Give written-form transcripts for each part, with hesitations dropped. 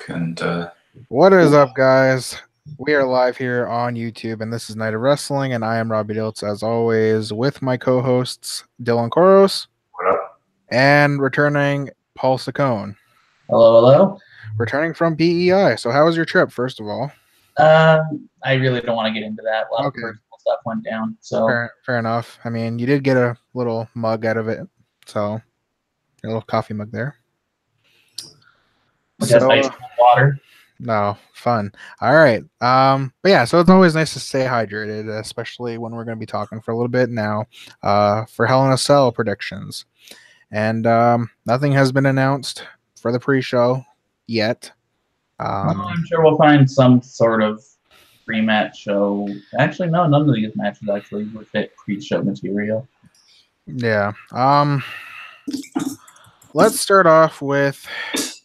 And What is up, guys? We are live here on YouTube, and this is Night of Wrestling, and I am Robbie Diltz, as always, with my co-hosts Dylan Koros what up? and returning Paul Saccone, Hello, hello. returning from PEI. So, how was your trip, first of all? I really don't want to get into that. A lot of personal stuff went down. So Fair enough. I mean, you did get a little mug out of it, so a little coffee mug there. Just nice water. No, fun. All right. But yeah, so it's always nice to stay hydrated, especially when we're going to be talking for a little bit now for Hell in a Cell predictions. And nothing has been announced for the pre-show yet. I'm sure we'll find some sort of pre-match show. Actually, no, none of these matches actually would fit pre-show material. Yeah. Let's start off with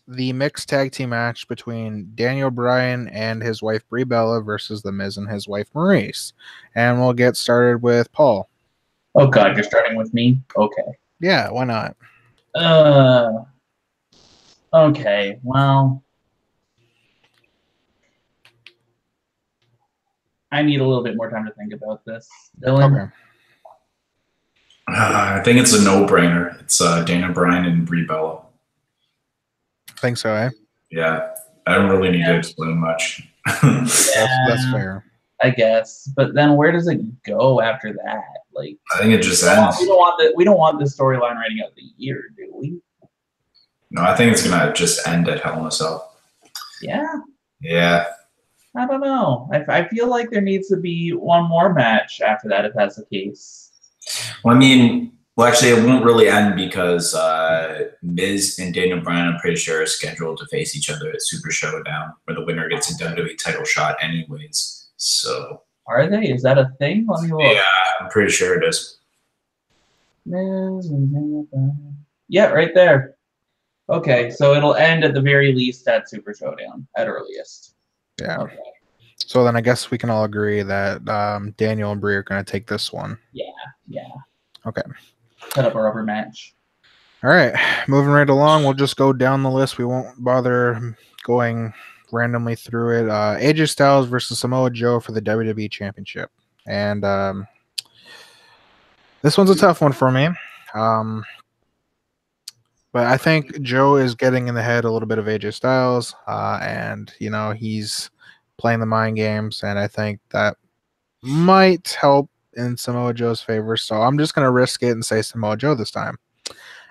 the mixed tag team match between Daniel Bryan and his wife Brie Bella versus The Miz and his wife Maurice. And we'll get started with Paul. Oh God, you're starting with me? Okay. Yeah, why not? Okay, well, I need a little bit more time to think about this. Dylan? Okay. I think it's a no-brainer. It's Daniel Bryan and Brie Bella. Think so, eh? Yeah, I don't really need to explain much. That's fair, I guess. But then where does it go after that? Like, I think it just ends. We don't want this storyline writing out the year, do we? No, I think it's gonna just end at Hell in a Cell. Yeah. Yeah. I don't know. I feel like there needs to be one more match after that, if that's the case. Well, I mean, actually, it won't really end because Miz and Daniel Bryan, I'm pretty sure, are scheduled to face each other at Super Showdown, where the winner gets a WWE title shot anyways. So, are they? Is that a thing? Let me look. Yeah, I'm pretty sure it is. Miz and Daniel Bryan. Yeah, right there. Okay, so it'll end at the very least at Super Showdown, at earliest. Yeah. Okay. So then I guess we can all agree that Daniel and Brie are going to take this one. Yeah. Okay. Set up a rubber match. All right. Moving right along, we'll just go down the list. We won't bother going randomly through it. AJ Styles versus Samoa Joe for the WWE Championship. And this one's a tough one for me. But I think Joe is getting in the head a little bit of AJ Styles. And, you know, he's playing the mind games. And I think that might help in Samoa Joe's favor. So I'm just going to risk it and say Samoa Joe this time.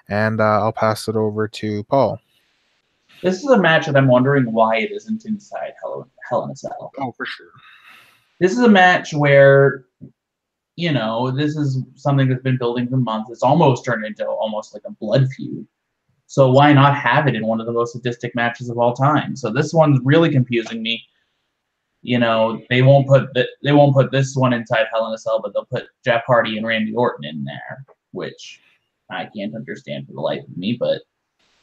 And I'll pass it over to Paul. This is a match that I'm wondering why it isn't inside Hell in a Cell. Oh, for sure. This is a match where, you know, this is something that's been building for months. It's almost turned into almost like a blood feud. So why not have it in one of the most sadistic matches of all time? So this one's really confusing me. You know, they won't put this one inside Hell in a Cell, but they'll put Jeff Hardy and Randy Orton in there, which I can't understand for the life of me, but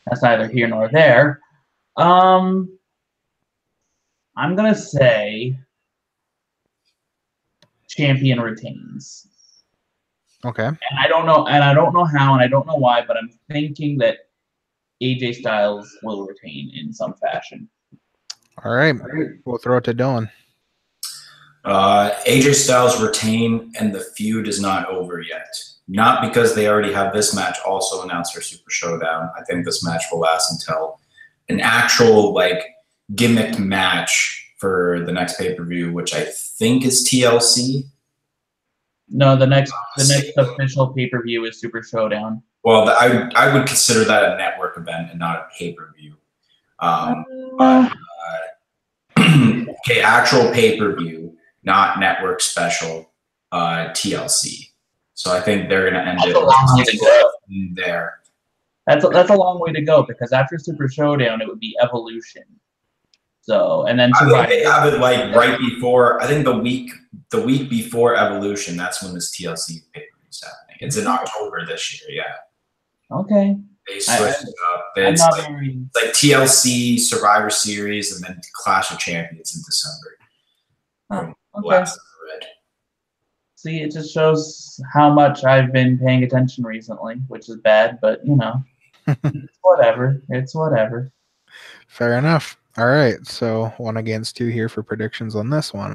that's neither here nor there. I'm gonna say champion retains. Okay. And I don't know how, and I don't know why, but I'm thinking that AJ Styles will retain in some fashion. All right. We'll throw it to Dylan. AJ Styles retain, and the feud is not over yet. Not because they already have this match also announced for Super Showdown. I think this match will last until an actual gimmick match for the next pay-per-view, which I think is TLC. No, the next official pay-per-view is Super Showdown. Well, I would consider that a network event and not a pay-per-view. Okay, actual pay-per-view, not network special, TLC. So I think they're going to end it there. That's a long way to go because after Super Showdown, it would be Evolution. So and then they have it right before. I think the week before Evolution. That's when this TLC pay-per-view is happening. It's in October this year. Yeah. Okay. They switched it up. It's like TLC Survivor Series and then Clash of Champions in December. Okay. See, it just shows how much I've been paying attention recently, which is bad, but you know, it's whatever. It's whatever. Fair enough. All right, so 1-2 here for predictions on this one.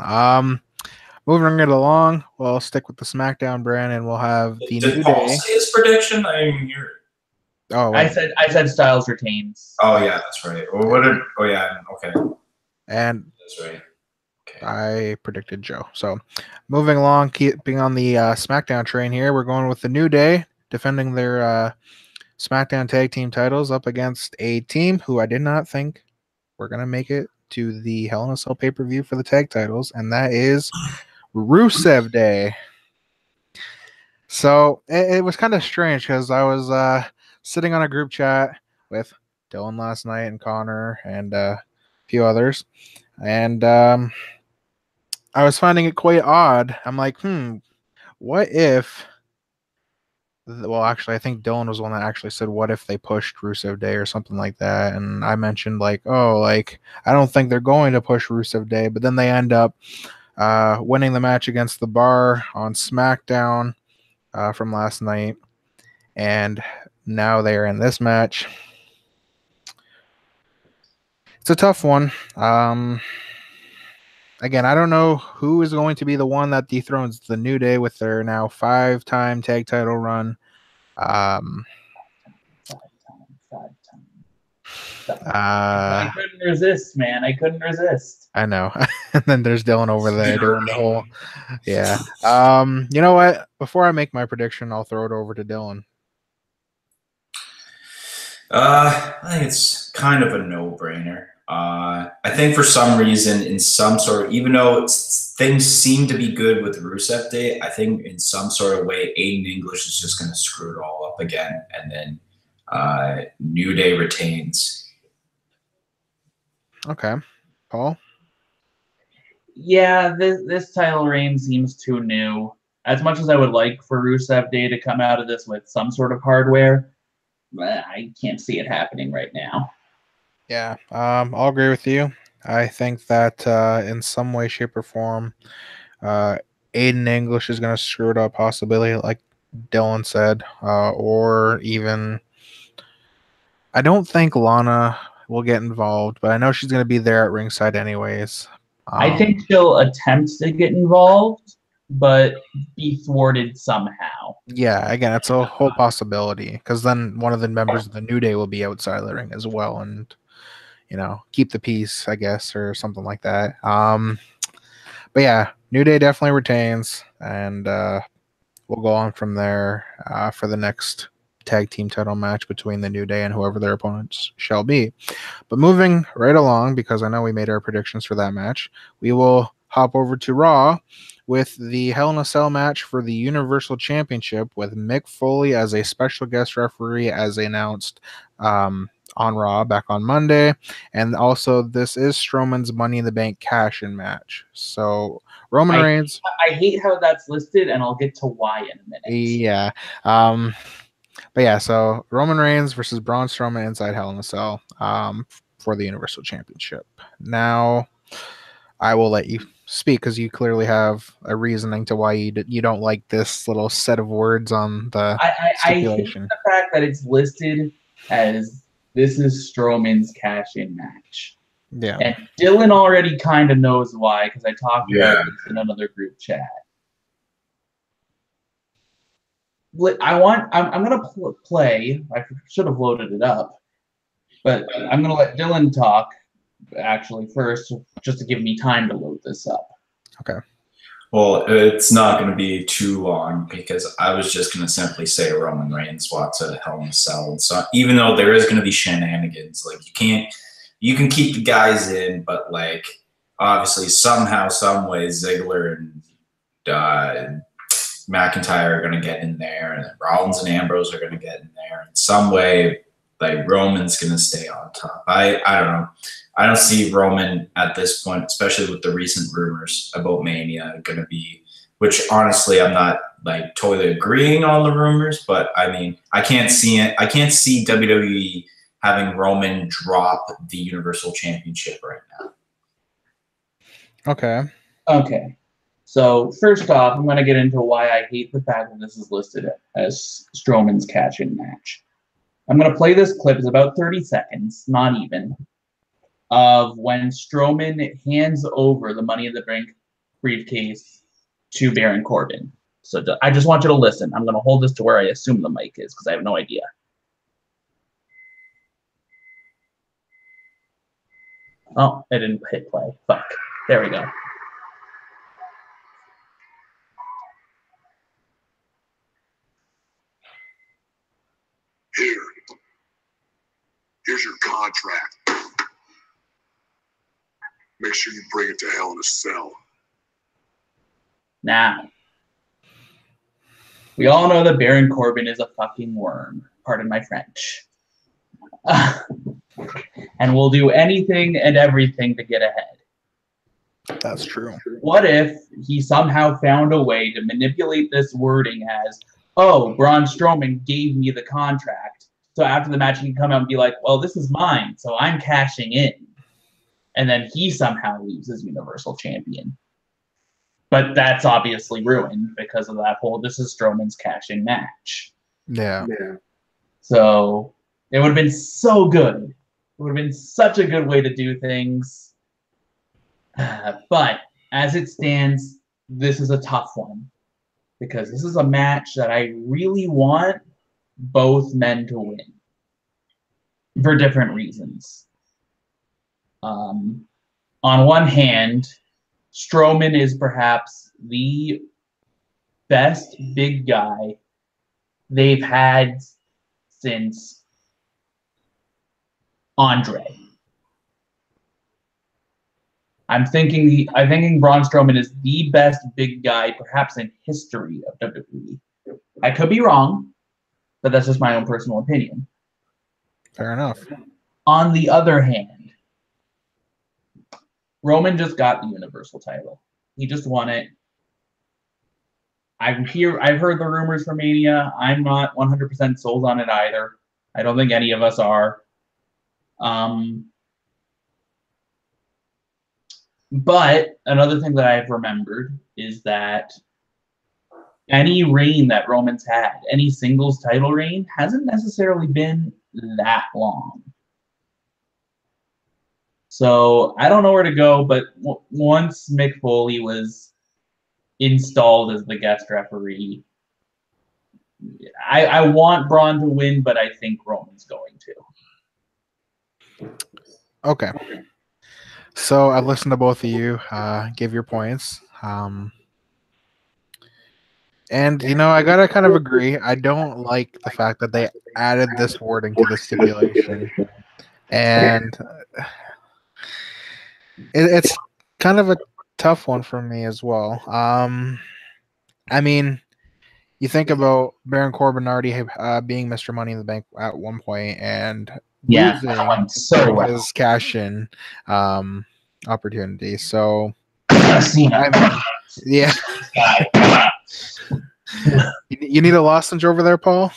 Moving it along, we'll stick with the SmackDown brand, and we'll have the Did New Paul Day. say his prediction? I didn't hear it. Oh, I said Styles retains. Oh yeah, that's right. Well, what did? Oh yeah, okay, and that's right. Okay. I predicted Joe. So, moving along, keeping on the SmackDown train here, we're going with the New Day defending their SmackDown Tag Team titles up against a team who I did not think were going to make it to the Hell in a Cell pay-per-view for the tag titles, and that is Rusev Day. So it was kind of strange because I was sitting on a group chat with Dylan last night and Connor and a few others, and I was finding it quite odd. I'm like, what if? Well, actually, I think Dylan was the one that actually said, "What if they pushed Rusev Day or something like that?" And I mentioned like, "Oh, like I don't think they're going to push Rusev Day," but then they end up winning the match against the Bar on SmackDown from last night, and now they are in this match. It's a tough one. Again, I don't know who is going to be the one that dethrones the New Day with their now 5-time tag title run. I couldn't resist, man. I couldn't resist. I know. And then there's Dylan over there doing the whole, yeah. You know what? Before I make my prediction, I'll throw it over to Dylan. I think it's kind of a no-brainer. I think for some reason, in some sort of, even though things seem to be good with Rusev Day, I think in some sort of way, Aiden English is just going to screw it all up again, and then New Day retains. Okay. Paul? Yeah, this title reign seems too new. As much as I would like for Rusev Day to come out of this with some sort of hardware, I can't see it happening right now. Yeah, I'll agree with you. I think that in some way, shape, or form, Aiden English is going to screw it up, possibly, like Dylan said, or even. I don't think Lana will get involved, but I know she's going to be there at ringside anyways. I think she'll attempt to get involved, but be thwarted somehow. Yeah, again, it's a whole possibility because then one of the members of the New Day will be outside of the ring as well, and keep the peace, I guess, or something like that. But yeah, New Day definitely retains, and we'll go on from there for the next tag team title match between the New Day and whoever their opponents shall be. But moving right along, because I know we made our predictions for that match, we will hop over to Raw with the Hell in a Cell match for the Universal Championship with Mick Foley as a special guest referee, as announced on Raw back on Monday. And also, this is Strowman's Money in the Bank cash-in match. So Roman Reigns. I hate how that's listed, and I'll get to why in a minute. Yeah. But yeah, so Roman Reigns versus Braun Strowman inside Hell in a Cell for the Universal Championship. Now, I will let you speak because you clearly have a reasoning to why you don't like this little set of words on the stipulation. I hate the fact that it's listed as this is Strowman's cash-in match. Yeah. And Dylan already kind of knows why because I talked about this in another group chat. I'm gonna play. I should have loaded it up, but I'm gonna let Dylan talk actually first, just to give me time to load this up. Okay. Well, it's not going to be too long because I was just going to simply say Roman Reigns walks out of Hell in a Cell, and so even though there is going to be shenanigans, like you can keep the guys in, but like obviously somehow, some way, Ziggler and McIntyre are going to get in there, and Rollins and Ambrose are going to get in there in some way. Like Roman's going to stay on top. I don't know. I don't see Roman at this point, especially with the recent rumors about Mania, going to be. Which honestly, I'm not like totally agreeing on the rumors, but I mean, I can't see it. I can't see WWE having Roman drop the Universal Championship right now. Okay. So first off, I'm going to get into why I hate the fact that this is listed as Strowman's cash-in match. I'm going to play this clip. It's about 30 seconds, not even. of when Strowman hands over the Money in the Bank briefcase to Baron Corbin. So I just want you to listen. I'm going to hold this to where I assume the mic is because I have no idea. Oh, I didn't hit play. Fuck. There we go. Here's your contract. Make sure you bring it to Hell in a Cell. Now, we all know that Baron Corbin is a fucking worm. Pardon my French. And will do anything and everything to get ahead. That's true. What if he somehow found a way to manipulate this wording as, oh, Braun Strowman gave me the contract. So after the match, he can come out and be like, well, this is mine, so I'm cashing in. And then he somehow leaves as Universal Champion. But that's obviously ruined because of that whole, this is Strowman's cash-in match. Yeah. So it would have been so good. It would have been such a good way to do things. But as it stands, this is a tough one. Because this is a match that I really want both men to win. For different reasons. On one hand, Strowman is perhaps the best big guy they've had since Andre. I'm thinking Braun Strowman is the best big guy perhaps in history of WWE. I could be wrong, but that's just my own personal opinion. Fair enough. On the other hand, Roman just got the Universal title. He just won it. I've heard the rumors for Mania. I'm not 100% sold on it either. I don't think any of us are. But another thing that I've remembered is that any reign that Roman's had, any singles title reign, hasn't necessarily been that long. So I don't know where to go, but once Mick Foley was installed as the guest referee, I want Braun to win, but I think Roman's going to. Okay. So I've listened to both of you give your points. And, you know, I got to kind of agree. I don't like the fact that they added this wording to the stipulation. And it's kind of a tough one for me as well. I mean, you think about Baron Corbin already being Mr. Money in the Bank at one point and losing his cash-in opportunity. So, yeah. You need a lozenge over there, Paul?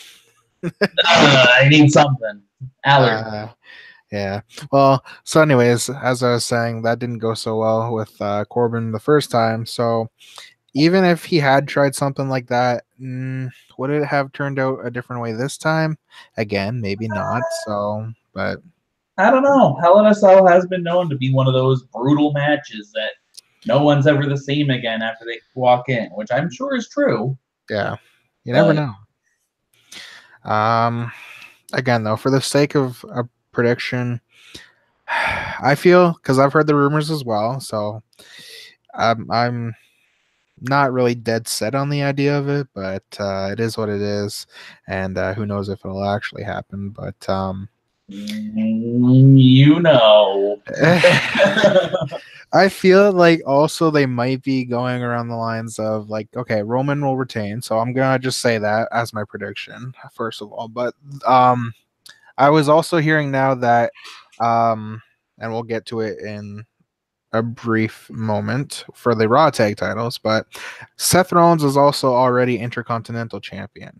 I need something. Allergy. Yeah. Well, so anyways, as I was saying, that didn't go so well with Corbin the first time. So even if he had tried something like that, would it have turned out a different way this time? Again, maybe not. So, but I don't know. Hell in a Cell has been known to be one of those brutal matches that no one's ever the same again after they walk in, which I'm sure is true. Yeah, you never know. Again, though, for the sake of a prediction, I feel, because I've heard the rumors as well, so I'm not really dead set on the idea of it, but it is what it is, and who knows if it'll actually happen. But you know, I feel like also they might be going around the lines of like, okay, Roman will retain, so I'm gonna just say that as my prediction first of all. But I was also hearing now that and we'll get to it in a brief moment for the Raw tag titles, but Seth Rollins is also already Intercontinental Champion.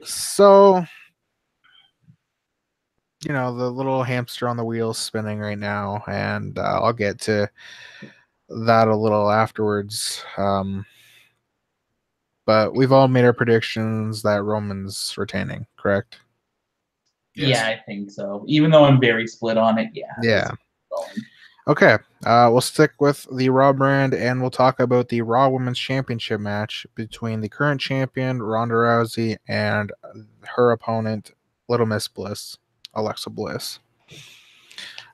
So, you know, the little hamster on the wheel spinning right now, and I'll get to that a little afterwards. But we've all made our predictions that Roman's retaining, correct? Yes. Yeah, I think so. Even though I'm very split on it, yeah. Yeah. Going. Okay. We'll stick with the Raw brand, and we'll talk about the Raw Women's Championship match between the current champion, Ronda Rousey, and her opponent, Little Miss Bliss, Alexa Bliss.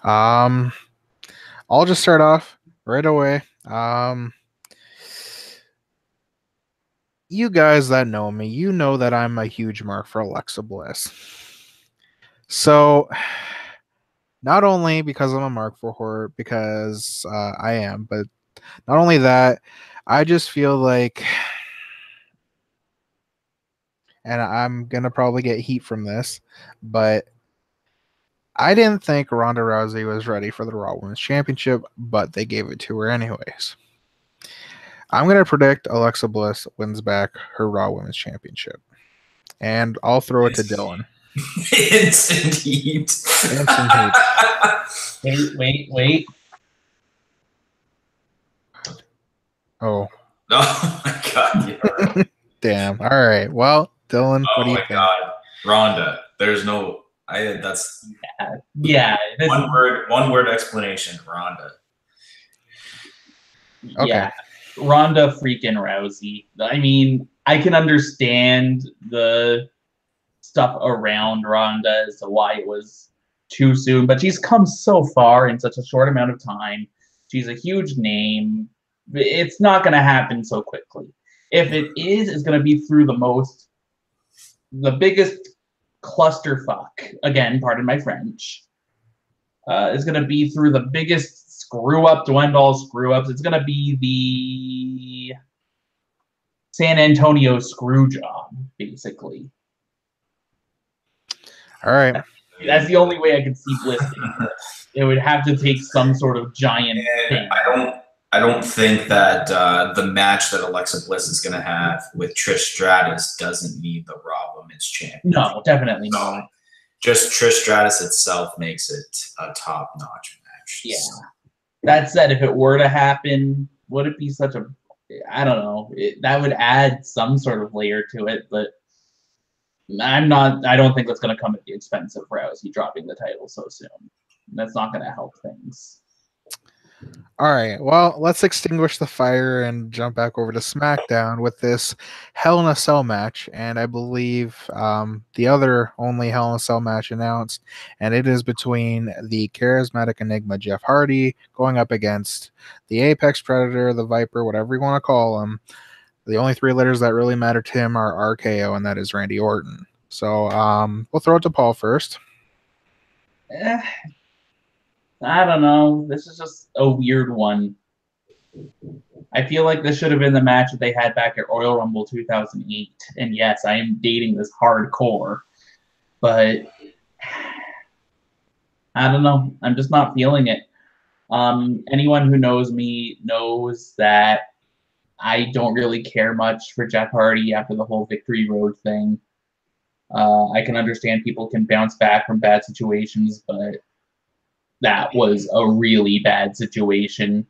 I'll just start off right away. You guys that know me, you know that I'm a huge mark for Alexa Bliss. So, not only because I'm a mark for her, because I am, but not only that, I just feel like, and I'm going to probably get heat from this, but I didn't think Ronda Rousey was ready for the Raw Women's Championship, but they gave it to her anyways. I'm going to predict Alexa Bliss wins back her Raw Women's Championship. And I'll throw it to Dylan. Instant heat. Instant heat. Wait. Oh. Oh my god. Damn. All right. Well, Dylan, what do you think? Oh my god. Ronda. There's no that's yeah. One word explanation, Ronda. Okay. Yeah. Ronda freaking Rousey. I mean, I can understand the stuff around Ronda as to why it was too soon, but she's come so far in such a short amount of time. She's a huge name. It's not going to happen so quickly. If it is, it's going to be through the biggest clusterfuck. Again, pardon my French. Is going to be through the biggest screw up to end all screw ups. It's going to be the San Antonio screw job, basically. All right. That's the only way I can see Bliss. It would have to take some sort of giant thing. I don't think that the match that Alexa Bliss is going to have with Trish Stratus doesn't need the Raw Women's Champion. No, definitely not. Just Trish Stratus itself makes it a top-notch match. Yeah. That said, if it were to happen, would it be such a... I don't know. That would add some sort of layer to it, but I don't think that's going to come at the expense of Rousey dropping the title so soon. That's not going to help things. All right. Well, let's extinguish the fire and jump back over to SmackDown with this Hell in a Cell match. And I believe the other only Hell in a Cell match announced, and it is between the charismatic enigma Jeff Hardy going up against the Apex Predator, the Viper, whatever you want to call him. The only three letters that really matter to him are RKO, and that is Randy Orton. So we'll throw it to Paul first. I don't know. This is just a weird one. I feel like this should have been the match that they had back at Royal Rumble 2008. And yes, I am dating this hardcore. But I don't know. I'm just not feeling it. Anyone who knows me knows that I don't really care much for Jeff Hardy after the whole Victory Road thing. I can understand people can bounce back from bad situations, but that was a really bad situation.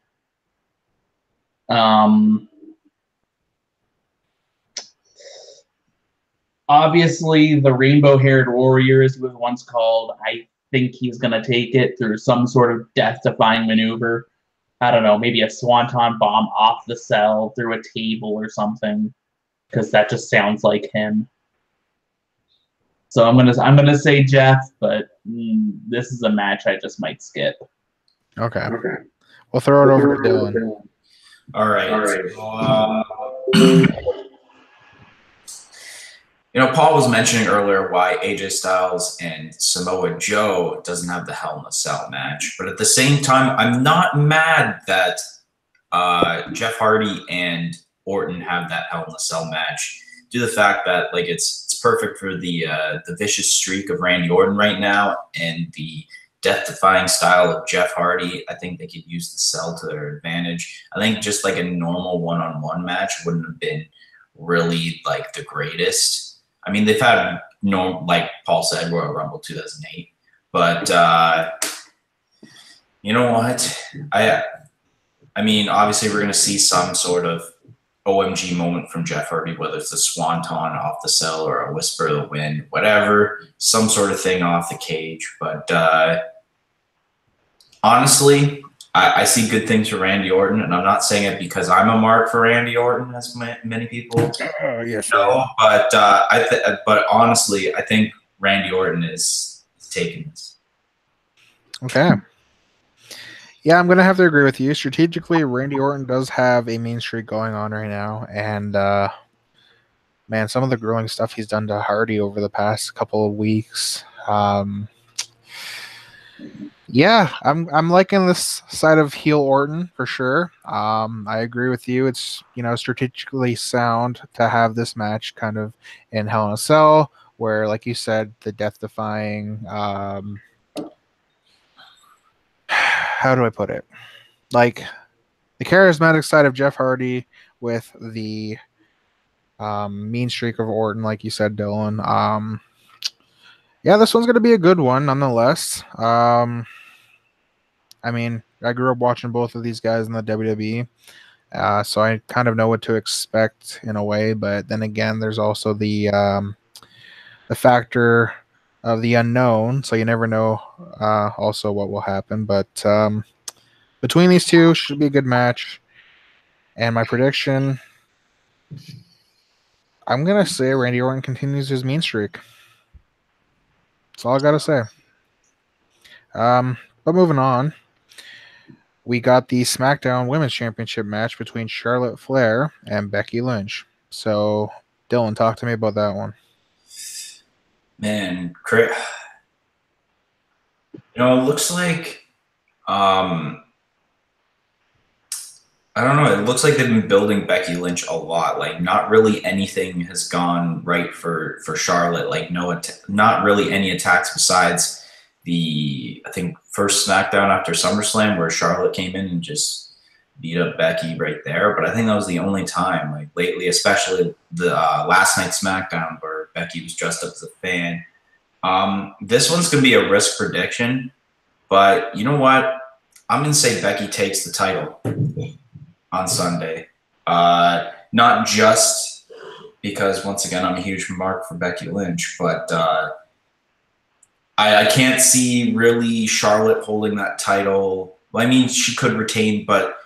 Obviously, the rainbow-haired warrior, as he was once called, I think he's going to take it through some sort of death-defying maneuver. I don't know, maybe a swanton bomb off the cell through a table or something, because that just sounds like him. So I'm gonna say Jeff, but this is a match I just might skip. Okay. We'll throw it over to Dylan. All right. Paul was mentioning earlier why AJ Styles and Samoa Joe doesn't have the Hell in a Cell match, but at the same time, I'm not mad that Jeff Hardy and Orton have that Hell in a Cell match. Due to the fact that it's perfect for the vicious streak of Randy Orton right now and the death-defying style of Jeff Hardy. I think they could use the cell to their advantage. I think just a normal one-on-one match wouldn't have been really the greatest. I mean, they've had like Paul said, Royal Rumble 2008, but you know what? I mean, obviously we're going to see some sort of OMG moment from Jeff Hardy, whether it's a swanton off the cell or a whisper of the wind, whatever, some sort of thing off the cage. But honestly, I see good things for Randy Orton, and I'm not saying it because I'm a mark for Randy Orton, as many people Yes, know. But but honestly, I think Randy Orton is taking this. Okay. Yeah, I'm going to have to agree with you. Strategically, Randy Orton does have a mean streak going on right now. And, man, some of the grueling stuff he's done to Hardy over the past couple of weeks. Yeah, I'm liking this side of heel Orton for sure. I agree with you. It's, strategically sound to have this match kind of in Hell in a Cell, where, like you said, the death-defying, how do I put it? Like the charismatic side of Jeff Hardy with the mean streak of Orton, like you said, Dylan. Yeah, this one's going to be a good one nonetheless. I mean, I grew up watching both of these guys in the WWE, so I kind of know what to expect in a way. But then again, there's also the factor of the unknown, so you never know also what will happen. But between these two, should be a good match. And my prediction, I'm going to say Randy Orton continues his mean streak. That's all I got to say. But moving on, we got the SmackDown Women's Championship match between Charlotte Flair and Becky Lynch. So, Dylan, talk to me about that one. Man, it looks like I don't know. It looks like they've been building Becky Lynch a lot. Like, not really anything has gone right for Charlotte. Like, not really any attacks besides the, I think, first SmackDown after SummerSlam where Charlotte came in and just beat up Becky right there. But I think that was the only time, like lately, especially the last night's SmackDown where Becky was dressed up as a fan. This one's going to be a risk prediction, but you know what? I'm going to say Becky takes the title on Sunday. Not just because, once again, I'm a huge mark for Becky Lynch, but I can't see really Charlotte holding that title. Well, I mean, she could retain, but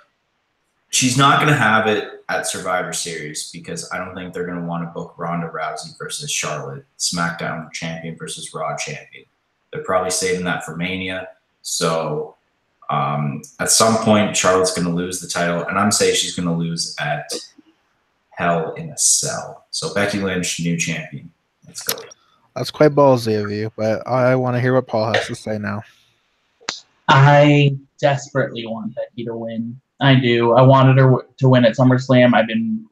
she's not going to have it at Survivor Series because I don't think they're going to want to book Ronda Rousey versus Charlotte, SmackDown champion versus Raw champion. They're probably saving that for Mania. So at some point, Charlotte's going to lose the title, and I'm saying she's going to lose at Hell in a Cell. So Becky Lynch, new champion. Let's go. That's quite ballsy of you, but I want to hear what Paul has to say now. I desperately want Becky to win. I do. I wanted her to win at SummerSlam. I've been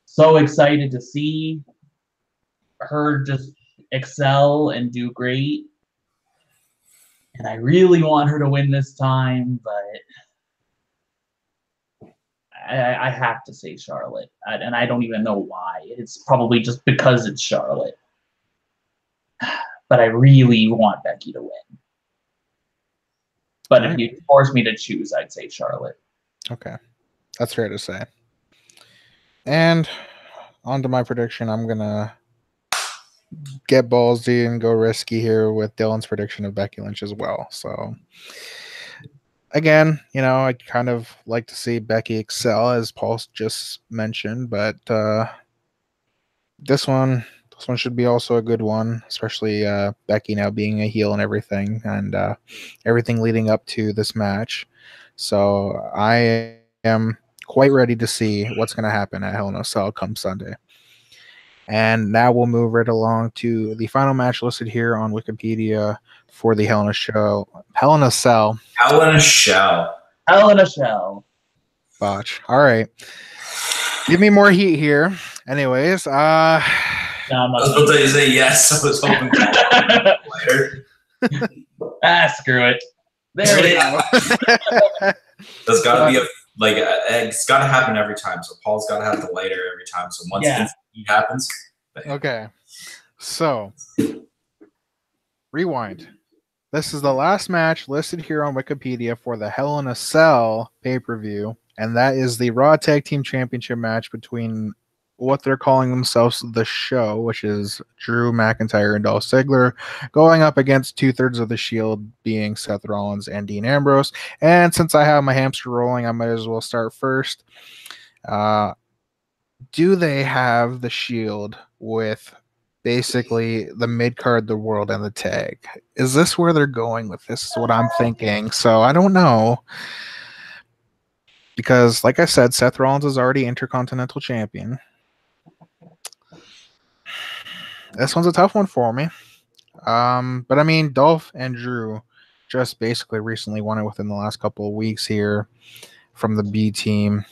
so excited to see her just excel and do great. And I really want her to win this time, but I have to say Charlotte. And I don't even know why. It's probably just because it's Charlotte. But I really want Becky to win. But if you force me to choose, I'd say Charlotte. Okay. That's fair to say. And on to my prediction. I'm going to get ballsy and go risky here with Dylan's prediction of Becky Lynch as well. So, again, I kind of like to see Becky excel, as Paul just mentioned, but this one should be also a good one, especially Becky now being a heel and everything, and everything leading up to this match. So I am quite ready to see what's going to happen at Hell in a Cell come Sunday. And now we'll move right along to the final match listed here on Wikipedia for the Hell in a Cell. Hell in a Shell. Hell in a Shell. Botch. All right. Give me more heat here. Anyways, No, I'm not. I was about to say yes. I was hoping later. Screw it. There we go. There's got to be it's got to happen every time. So Paul's got to have the lighter every time. So once it happens. Okay. So, rewind. This is the last match listed here on Wikipedia for the Hell in a Cell pay-per-view and that is the Raw Tag Team Championship match between what they're calling themselves The Show, which is Drew McIntyre and Dolph Ziggler, going up against 2/3 of the Shield, being Seth Rollins and Dean Ambrose. And since I have my hamster rolling, I might as well start first. Do they have the Shield with basically the mid-card, the world, and the tag? Is this where they're going with this? Is what I'm thinking. So I don't know. Because, like I said, Seth Rollins is already Intercontinental Champion. This one's a tough one for me. But I mean, Dolph and Drew just basically recently won it within the last couple of weeks here from the B team.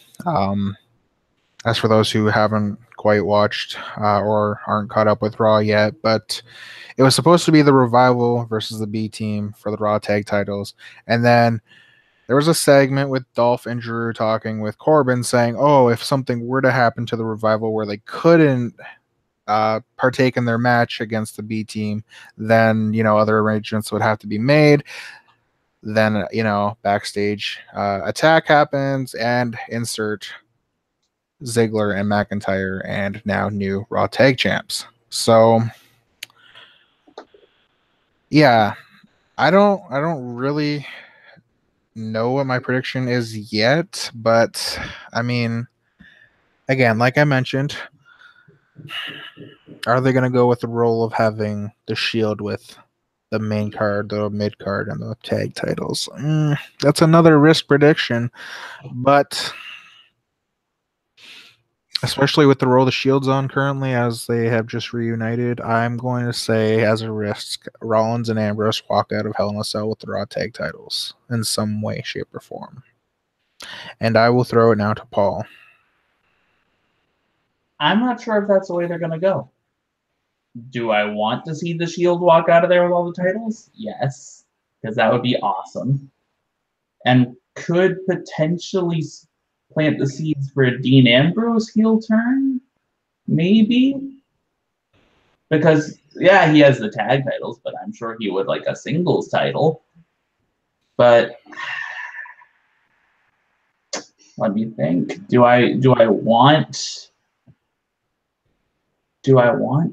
As for those who haven't quite watched or aren't caught up with Raw yet, but it was supposed to be the Revival versus the B team for the Raw tag titles. And then there was a segment with Dolph and Drew talking with Corbin saying, oh, if something were to happen to the Revival where they couldn't partake in their match against the B team, then, other arrangements would have to be made. Then, backstage attack happens and insert Ziggler and McIntyre and now new Raw Tag Champs. So, yeah, I don't really know what my prediction is yet, but I mean, again, like I mentioned, are they going to go with the role of having the Shield with the main card, the mid card, and the tag titles? That's another risk prediction, but especially with the role the Shield's on currently, as they have just reunited, I'm going to say, as a risk, Rollins and Ambrose walk out of Hell in a Cell with the Raw tag titles in some way, shape, or form. And I will throw it now to Paul. I'm not sure if that's the way they're going to go. Do I want to see the Shield walk out of there with all the titles? Yes, because that would be awesome. And could potentially plant the seeds for a Dean Ambrose heel turn? Maybe? Because, yeah, he has the tag titles, but I'm sure he would like a singles title. But let me think. Do I want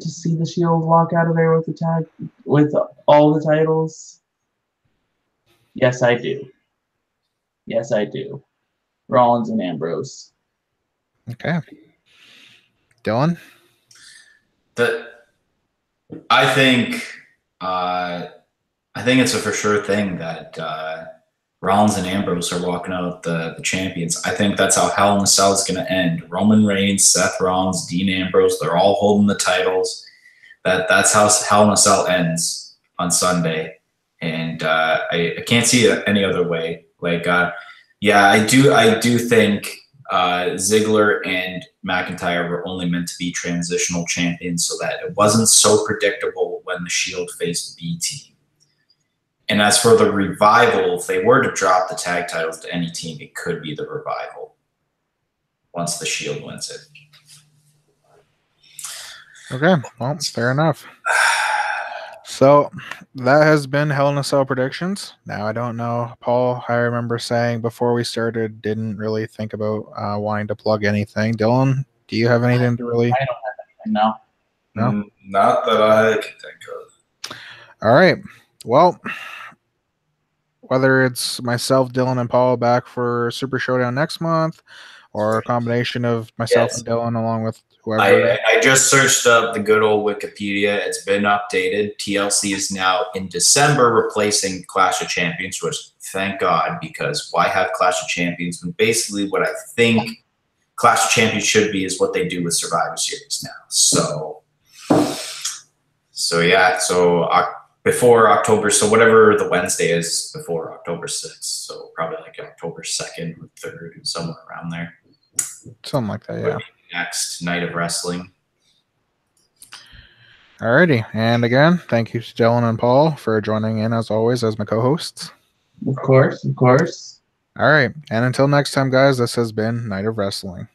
to see the Shield walk out of there with the tag, with all the titles? Yes, I do. Yes, I do. Rollins and Ambrose. Okay. Dylan? I think it's a for sure thing that Rollins and Ambrose are walking out the champions. I think that's how Hell in a Cell is going to end. Roman Reigns, Seth Rollins, Dean Ambrose, they're all holding the titles. That's how Hell in a Cell ends on Sunday. And I can't see it any other way. Like, I do think Ziggler and McIntyre were only meant to be transitional champions so that it wasn't so predictable when the Shield faced the B team. And as for the Revival, if they were to drop the tag titles to any team, it could be the Revival once the Shield wins it. Okay, well, fair enough. So that has been Hell in a Cell predictions. Now, I don't know, Paul, I remember saying before we started, didn't really think about wanting to plug anything. Dylan, do you have anything to really? I don't have anything, no. No? Not that I can think of. All right. Well, whether it's myself, Dylan, and Paul back for Super Showdown next month, or a combination of myself and Dylan along with whoever. I just searched up the good old Wikipedia. It's been updated. TLC is now in December replacing Clash of Champions, which thank God, because why have Clash of Champions when basically what I think Clash of Champions should be is what they do with Survivor Series now. So yeah, before October, so whatever the Wednesday is before October 6th, so probably like October 2nd or 3rd, somewhere around there. Something like that, yeah. Next night of wrestling. Alrighty, and again, thank you to Dylan and Paul for joining in as always as my co-hosts. Of course. All right, and until next time, guys, this has been Night of Wrestling.